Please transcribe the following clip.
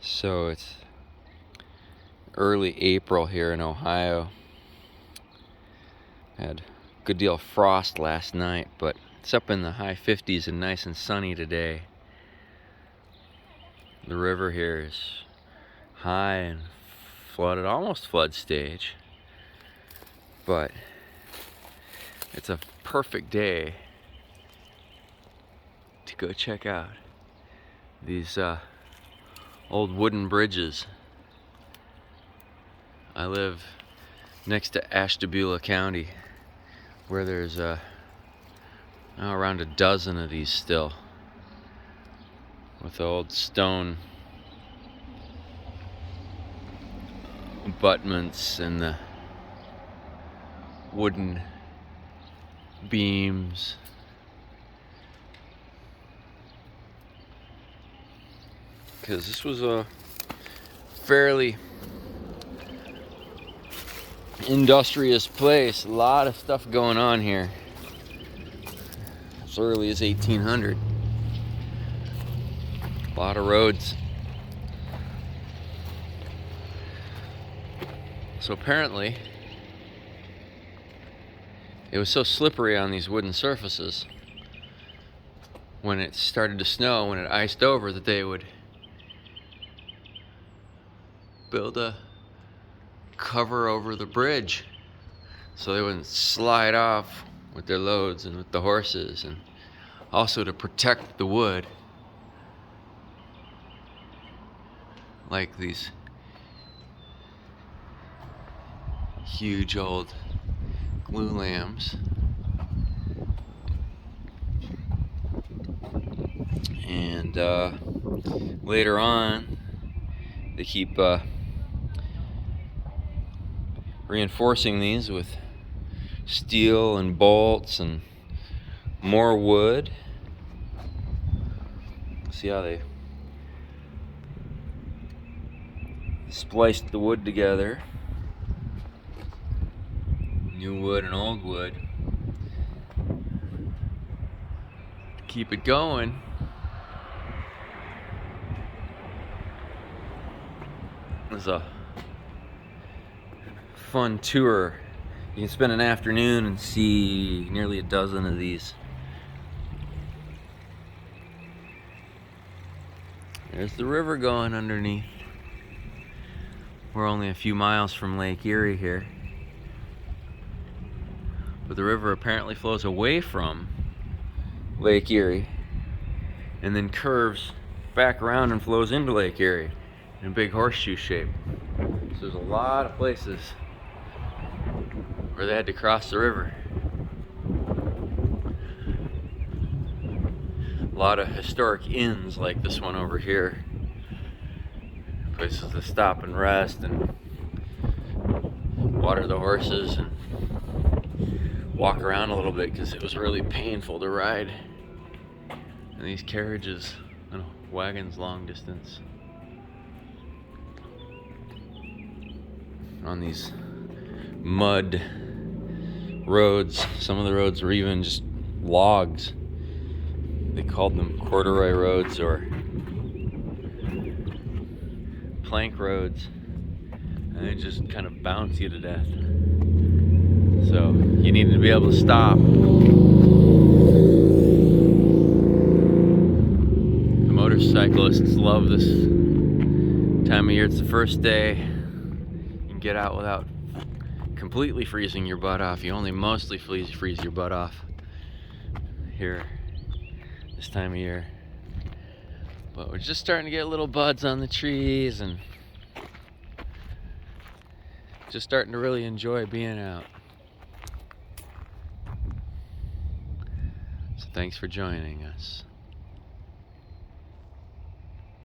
So it's early April here in Ohio. Had a good deal of frost last night, but it's up in the high 50s and nice and sunny today. The river here is high and flooded, almost flood stage, but it's a perfect day to go check out these old wooden bridges. I live next to Ashtabula County, where there's around a dozen of these still, with the old stone abutments and the wooden beams. Because this was a fairly industrious place, a lot of stuff going on here as early as 1800. A lot of roads. So apparently it was so slippery on these wooden surfaces when it started to snow, when it iced over, that they would build a cover over the bridge so they wouldn't slide off with their loads and with the horses, and also to protect the wood, like these huge old glue lamps. And later on they keep reinforcing these with steel and bolts and more wood. See how they spliced the wood together, new wood and old wood, to keep it going. It's a fun tour. You can spend an afternoon and see nearly a dozen of these. There's the river going underneath. We're only a few miles from Lake Erie here, but the river apparently flows away from Lake Erie and then curves back around and flows into Lake Erie in a big horseshoe shape. So there's a lot of places where they had to cross the river. A lot of historic inns like this one over here. Places to stop and rest and water the horses and walk around a little bit, because it was really painful to ride in these carriages and wagons long distance on these mud roads. Some of the roads were even just logs. They called them corduroy roads or plank roads, and they just kind of bounce you to death. So you needed to be able to stop. The motorcyclists love this time of year. It's the first day. You can get out without completely freezing your butt off. You only mostly freeze your butt off here this time of year. But we're just starting to get little buds on the trees and just starting to really enjoy being out. So thanks for joining us.